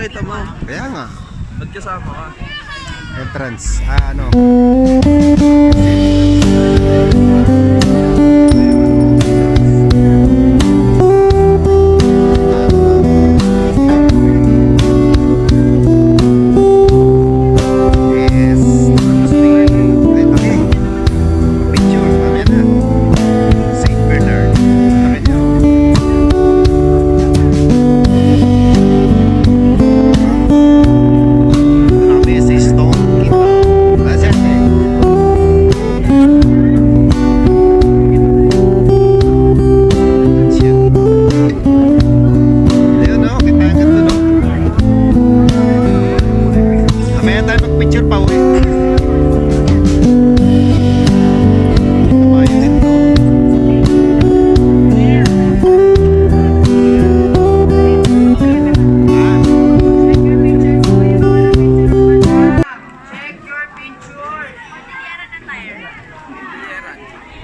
kita mo. Kaya nga. Ba't kasama ka? Entrance. Ano?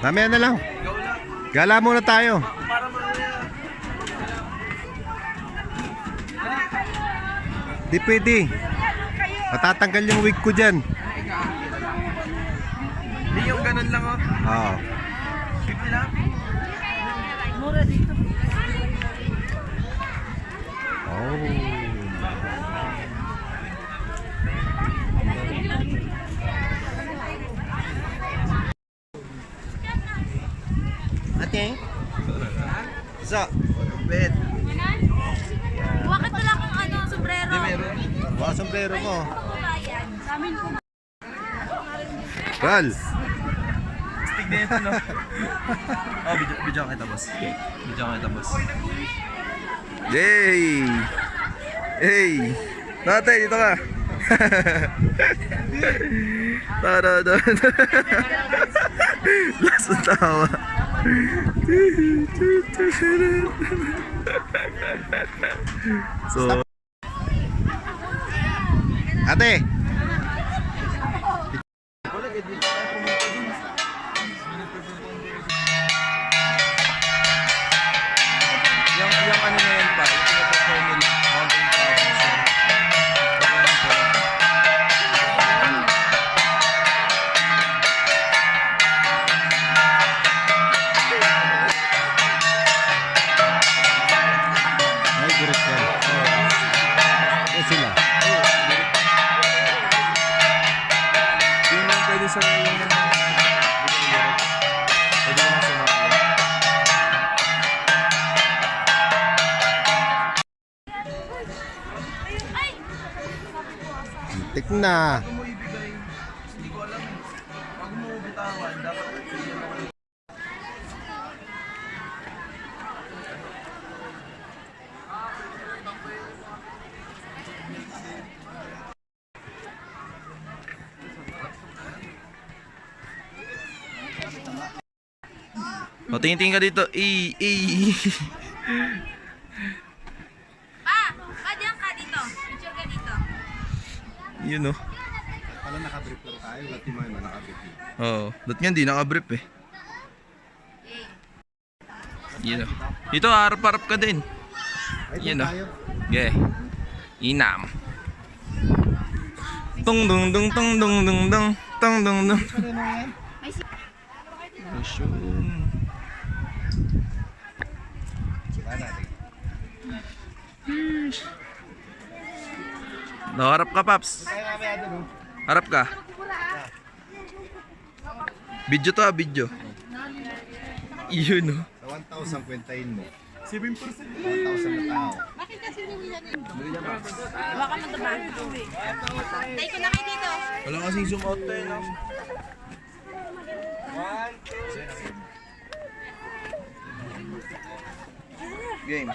Mamaya na lang. Gala muna tayo. Di pwede. Matatanggal yung wig ko dyan. Hindi yung ganun lang oh. Oo. 50 lang. Mura dito. Oh. Ate? So, Bet. Bakit wala kang ano, sombrero? Hindi meron. baka sombrero mo. Ayan, sa amin po. Ral. Stig na ito no. Oh, video kita boss. Video kita boss. Yay! Hey! Tatay, dito ka. Tara. Last na tawa. So, ate! Yung ano na yan pa, yung pinag-perform nila, Mountain Province. Ay, direct ka. Eh, sila. Hindi naman pwede sa yung pwede naman sa mga Tik na. mo ibigay, hindi ko alam. Pag mo bitawan, dapat bigyan ako ng O, tingin-tingin ka dito. Diyan ka dito. Picture ka dito. Yun o. Pala nakabrief lang tayo. Ba't yung mga nakabrief yun? Oo. Ba't nga hindi nakabrief eh. Yun o. Dito, harap-harap ka din. Ay, Yun o. tayo. Okay. Inam. Tung dung dung tung dung dung dung tung dung dung. Ayun. Harap ka, Paps. Harap ka. Video to, video. Iyon, no? Sa 1,000 kwentahin mo. 7%. 1,000 na tao. Baka mataba. Tay ko na kayo dito. Wala kasing zoom out tayo, no? Game.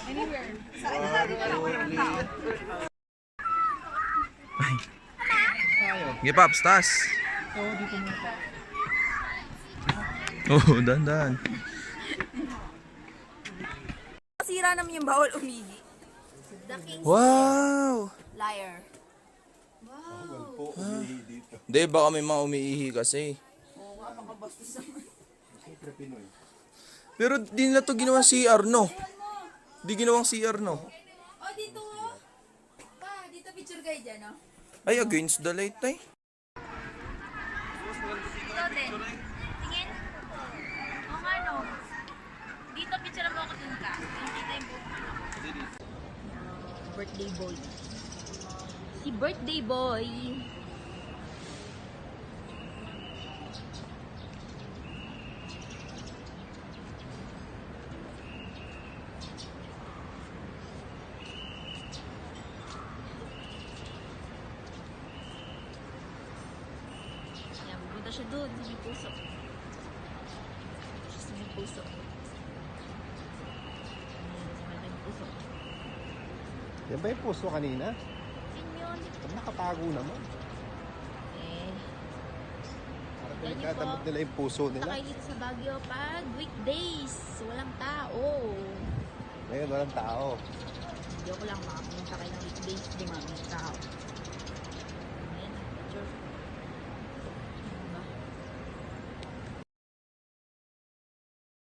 Anywhere. Sige, Paps, taas. Oo, dahan-dahan. Sira naman yung bawal umihi. The King's Wow! Liar. Hindi, baka may mga umiihi kasi. Pero di nila to ginawa CR, no? Di ginawang CR, no? Oh, dito oh. Pa, dito picture kayo dyan, oh. Ay, against the light, tay. Dito din. Tingin. O nga, no. Dito picture mo ako dun ka. Yung kita yung buhok mo. Birthday boy. Si birthday boy. Ayan, pupunta siya doon sa may puso. Siya sa may puso. Ayan, sa may puso. Yan ba yung puso kanina? Yun yun. Nakatago naman. Eh, Parang Yan yun pinagdadamot po. nila yung puso nila. sakay dito sa Baguio pag weekdays. Walang tao. Ngayon walang tao. Joke lang, makapunta kayo ng weekdays, dumami tao.